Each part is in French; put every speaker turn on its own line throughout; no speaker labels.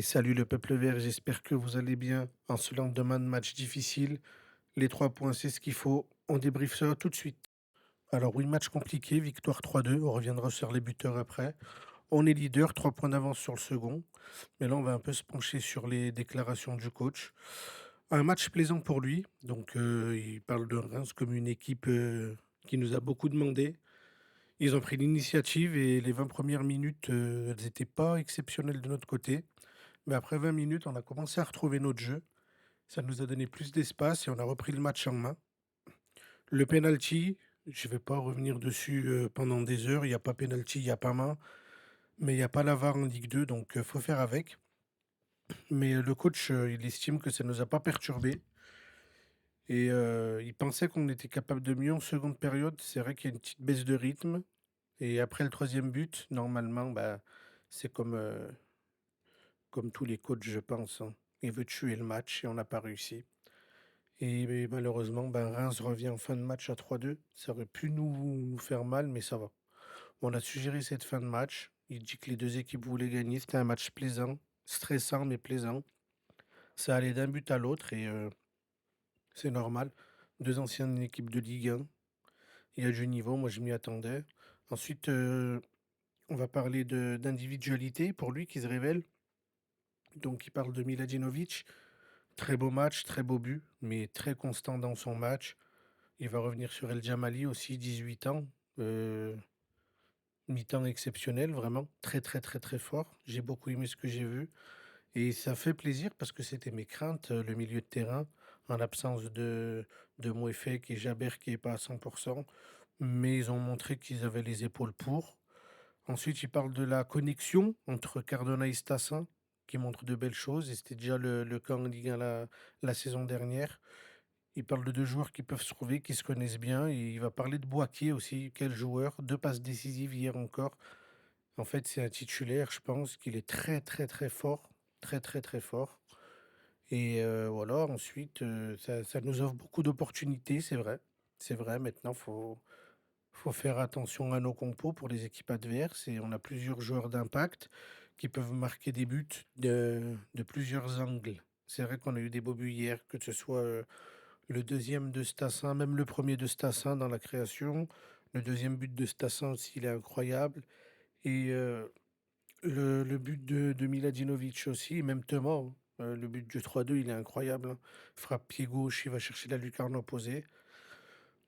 Salut le peuple vert, j'espère que vous allez bien en ce lendemain de match difficile. Les 3 points, c'est ce qu'il faut. On débriefe ça tout de suite. Alors oui, match compliqué, victoire 3-2, on reviendra sur les buteurs après. On est leader, 3 points d'avance sur le second. Mais là, on va un peu se pencher sur les déclarations du coach. Un match plaisant pour lui. Donc, il parle de Reims comme une équipe qui nous a beaucoup demandé. Ils ont pris l'initiative et les 20 premières minutes, elles n'étaient pas exceptionnelles de notre côté. Mais après 20 minutes, on a commencé à retrouver notre jeu. Ça nous a donné plus d'espace et on a repris le match en main. Le penalty, je ne vais pas revenir dessus, pendant des heures. Il y a pas penalty, il y a pas main, mais il y a pas la VAR en Ligue 2, donc faut faire avec. Mais le coach, il estime que ça ne nous a pas perturbés et il pensait qu'on était capable de mieux en seconde période. C'est vrai qu'il y a une petite baisse de rythme et après le troisième but, normalement, bah, c'est comme tous les coachs, je pense, hein. Il veut tuer le match et on n'a pas réussi. Et malheureusement, ben, Reims revient en fin de match à 3-2. Ça aurait pu nous faire mal, mais ça va. On a su gérer cette fin de match. Il dit que les 2 équipes voulaient gagner. C'était un match plaisant, stressant mais plaisant. Ça allait d'un but à l'autre et c'est normal. 2 anciennes équipes de Ligue 1. Il y a du niveau, moi je m'y attendais. Ensuite, on va parler d'individualité pour lui qui se révèle. Donc il parle de Miladinovic. Très beau match, très beau but, mais très constant dans son match. Il va revenir sur El Djamali aussi, 18 ans, heu, mi-temps exceptionnel, vraiment très, très, très, très fort. J'ai beaucoup aimé ce que j'ai vu et ça fait plaisir parce que c'était mes craintes, le milieu de terrain, en l'absence de Mouefek et Jaber qui est pas à 100, mais ils ont montré qu'ils avaient les épaules pour. Ensuite, il parle de la connexion entre Cardona et Stassin, qui montre de belles choses et c'était déjà le cas en Ligue 1 la saison dernière. Il parle de 2 joueurs qui peuvent se trouver, qui se connaissent bien et il va parler de Boakier aussi. Quel joueur! 2 passes décisives hier encore. En fait, c'est un titulaire, je pense qu'il est très, très, très fort, très, très, très fort et voilà. Ensuite, ça nous offre beaucoup d'opportunités, c'est vrai. C'est vrai, maintenant faut faire attention à nos compos pour les équipes adverses et on a plusieurs joueurs d'impact qui peuvent marquer des buts de plusieurs angles. C'est vrai qu'on a eu des beaux buts hier, que ce soit, le deuxième de Stassin, même le premier de Stassin dans la création. Le deuxième but de Stassin aussi, il est incroyable et le but de Miladinovic aussi, et même Thomas, hein. Le but du 3-2, il est incroyable, hein. Frappe pied gauche, il va chercher la lucarne opposée.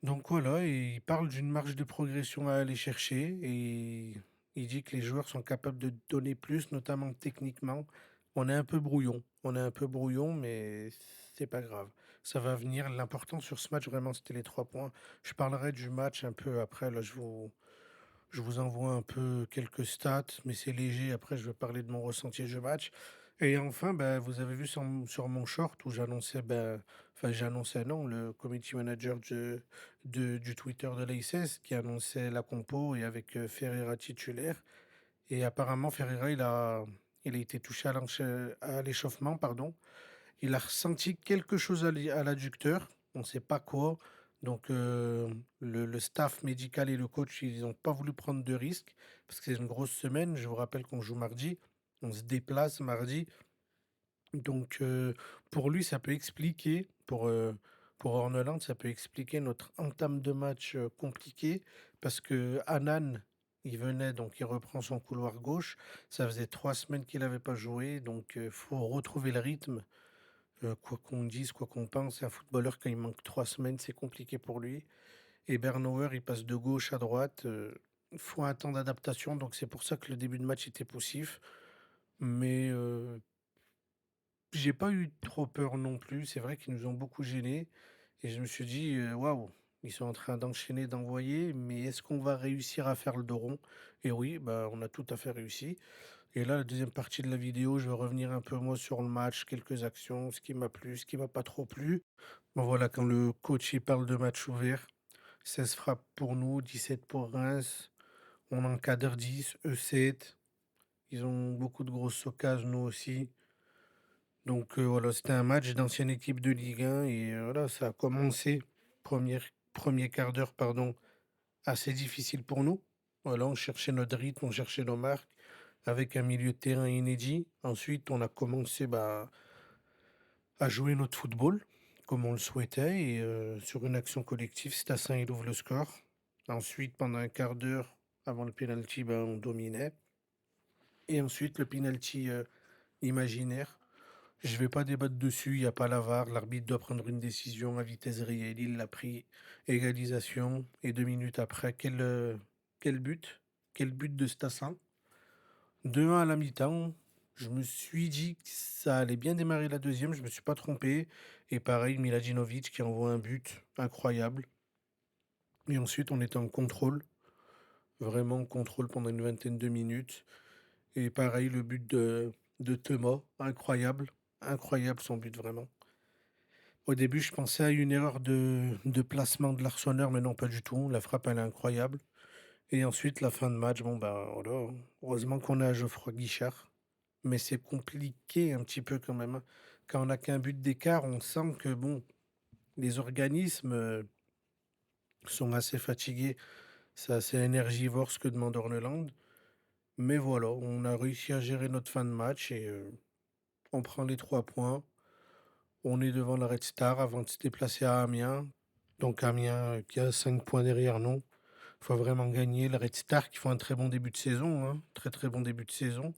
Donc voilà, et il parle d'une marge de progression à aller chercher et il dit que les joueurs sont capables de donner plus, notamment techniquement. On est un peu brouillon, mais c'est pas grave. Ça va venir. L'important sur ce match, vraiment, c'était les 3 points. Je parlerai du match un peu après. Là, je vous envoie un peu quelques stats, mais c'est léger. Après, je vais parler de mon ressenti du match. Et enfin, bah, vous avez vu sur mon short où j'annonçais, ben, enfin, j'annonçais, non, le community manager du Twitter de l'ASS qui annonçait la compo et avec Ferreira titulaire. Et apparemment, Ferreira, il a été touché à l'échauffement, pardon. Il a ressenti quelque chose à l'adducteur, on ne sait pas quoi. Donc, le staff médical et le coach, ils ont pas voulu prendre de risques parce que c'est une grosse semaine. Je vous rappelle qu'on joue mardi, on se déplace mardi. Donc, pour lui, ça peut expliquer, pour Orneland, ça peut expliquer notre entame de match, compliquée parce que Hanan, il venait, donc il reprend son couloir gauche. Ça faisait 3 semaines qu'il n'avait pas joué, donc, faut retrouver le rythme. Quoi qu'on dise, quoi qu'on pense, un footballeur, quand il manque 3 semaines, c'est compliqué pour lui et Bernauer, il passe de gauche à droite, faut un temps d'adaptation, donc c'est pour ça que le début de match était poussif. Mais, j'ai pas eu trop peur non plus. C'est vrai qu'ils nous ont beaucoup gênés et je me suis dit: «Waouh, ils sont en train d'enchaîner, d'envoyer, mais est-ce qu'on va réussir à faire le dos rond?» Et oui, bah, on a tout à fait réussi. Et là, la deuxième partie de la vidéo, je vais revenir un peu moi sur le match, quelques actions, ce qui m'a plu, ce qui m'a pas trop plu. Bon voilà, quand le coach il parle de match ouvert, 16 frappes pour nous, 17 pour Reims, on encadre 10, eux 7. Ils ont beaucoup de grosses occasions, nous aussi. Donc voilà, c'était un match d'ancienne équipe de Ligue 1 et voilà, ça a commencé, première 1 quart d'heure, pardon, assez difficile pour nous. Voilà, on cherchait notre rythme, on cherchait nos marques. avec un milieu de terrain inédit. Ensuite, on a commencé, à jouer notre football comme on le souhaitait et sur une action collective, Stassin, il ouvre le score. Ensuite, pendant un quart d'heure avant le penalty, on dominait et ensuite le penalty, imaginaire. Je vais pas débattre dessus, il y a pas la VAR, l'arbitre doit prendre une décision à vitesse réelle, il l'a pris, égalisation et 2 minutes après, quel but! Quel but de Stassin! 2-1 à la mi-temps. Je me suis dit que ça allait bien démarrer la deuxième, je me suis pas trompé et pareil, Miladinovic qui envoie un but incroyable et ensuite on était en contrôle, vraiment contrôle pendant une vingtaine de minutes et pareil, le but de Thomas, incroyable, incroyable son but vraiment. Au début, je pensais à une erreur de placement de l'Arseneur, mais non, pas du tout. La frappe, elle est incroyable. Et ensuite, la fin de match, voilà, heureusement qu'on a Geoffroy Guichard, mais c'est compliqué un petit peu quand même, hein. Quand on a qu'un but d'écart, on sent que bon, les organismes, sont assez fatigués. C'est assez énergivore ce que demande Orneland. Mais voilà, on a réussi à gérer notre fin de match et on prend les 3 points. On est devant la Red Star avant de se déplacer à Amiens. Donc Amiens, qui a 5 points derrière nous. Faut vraiment gagner. La Red Star qui font un très bon début de saison, hein, très, très bon début de saison.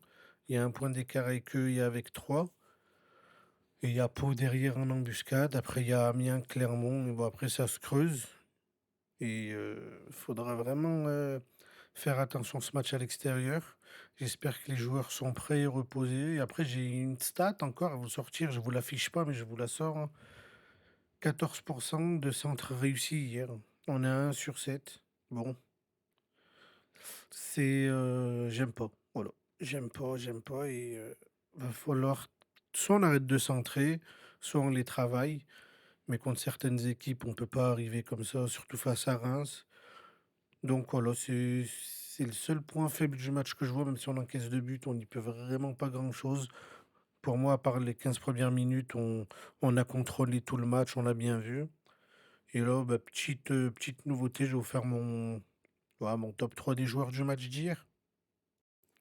Il y a un point d'écart avec eux et avec 3. Et il y a Pau derrière en embuscade. Après, il y a Amiens, Clermont. Et bon, après, ça se creuse. Et faudra vraiment faire attention ce match à l'extérieur. J'espère que les joueurs sont prêts et reposés. Et après, j'ai une stat encore à vous sortir. Je vous l'affiche pas, mais je vous la sors, hein. 14 de centres réussis hier. On est à 1 sur 7. Bon, c'est, j'aime pas, voilà. J'aime pas et va falloir soit on arrête de centrer, soit on les travaille, mais contre certaines équipes, on peut pas arriver comme ça, surtout face à Reims. Donc voilà, c'est le seul point faible du match que je vois, même si on encaisse 2 buts, on n'y peut vraiment pas grand-chose. Pour moi, à part les 15 premières minutes, on a contrôlé tout le match, on l'a bien vu. Et là, petite nouveauté, je vais vous faire mon top 3 des joueurs du match d'hier.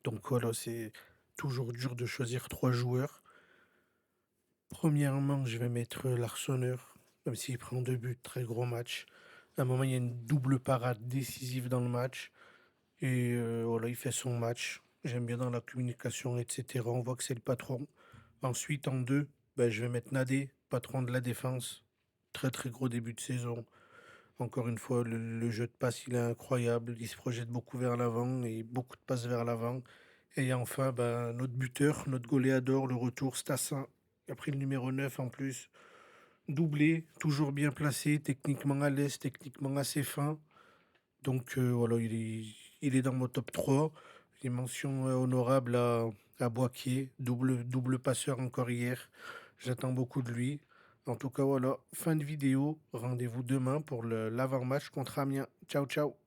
Donc voilà, c'est toujours dur de choisir 3 joueurs. Premièrement, je vais mettre l'Arseneur, même s'il prend 2 buts, très gros match. À un moment, il y a une double parade décisive dans le match et voilà, il fait son match. J'aime bien dans la communication et cetera, on voit que c'est le patron. Ensuite, en 2, je vais mettre Nadé, patron de la défense. Très, très gros début de saison. Encore une fois, le jeu de passe, il est incroyable. Il se projette beaucoup vers l'avant et beaucoup de passes vers l'avant. Et enfin, notre buteur, notre goléador, le retour, Stassin, qui a pris le numéro 9 en plus. Doublé, toujours bien placé, techniquement à l'aise, techniquement assez fin. Donc voilà, il est dans mon top 3. Les mentions honorables à Boakier, double passeur encore hier. J'attends beaucoup de lui. En tout cas, voilà, fin de vidéo. Rendez-vous demain pour l'avant-match contre Amiens. Ciao, ciao.